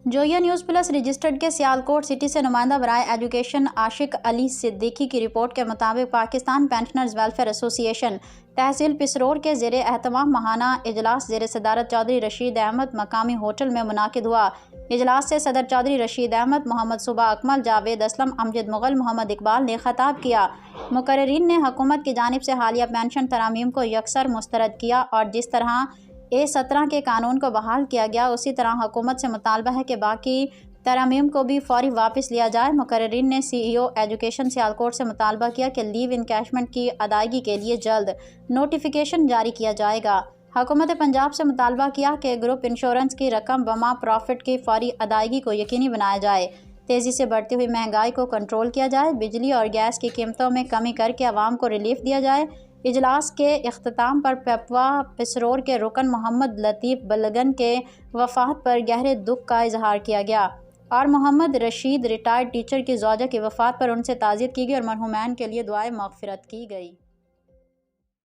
Zoya news plus registered के Sialkot city से नुमाइंदा बराए एजुकेशन आशिक अली सिद्दीकी की रिपोर्ट के मुताबिक पाकिस्तान पेंशनर्स वेलफेयर एसोसिएशन तहसील पिसरोर के ज़ेर एहतमाम माहाना इजलास ज़ेर सदारत चौधरी रशीद अहमद मकामी होटल में मुनाकिद हुआ। इजलास से सदर चौधरी रशीद अहमद, मोहम्मद सुबह अकमल, जावेद असलम, अमजद मुगल, मोहम्मद इकबाल ने खिताब किया। मुकर्रिरीन ने हुकूमत की जानिब से हालिया पेंशन तरामीम को यकसर मुस्तरद किया और जिस तरह A17 के कानून को बहाल किया गया उसी तरह हुकूमत से मुतालबा है कि बाकी तरामीम को भी फौरी वापस लिया जाए। मुकर्रिरीन ने CEO एजुकेशन सियालकोट से मुतालबा किया कि लीव इनकैशमेंट की अदायगी के लिए जल्द नोटिफिकेशन जारी किया जाएगा। हुकूमत पंजाब से मुतालबा किया कि ग्रुप इंश्योरेंस की रकम बमा प्रॉफिट की फौरी अदायगी को यकीनी बनाया जाए। तेज़ी से बढ़ती हुई महंगाई को कंट्रोल किया जाए। बिजली और गैस की कीमतों में कमी करके आवाम को रिलीफ दिया जाए। इजलास के इख्तिताम पर पेपवा पिसरोर के रुकन मोहम्मद लतीफ़ बलगन के वफ़ात पर गहरे दुख का इजहार किया गया और मोहम्मद रशीद रिटायर्ड टीचर की ज़ौजा की वफ़ात पर उनसे ताज़ियत की गई और मरहूमैन के लिए दुआए मग़फ़िरत की गई।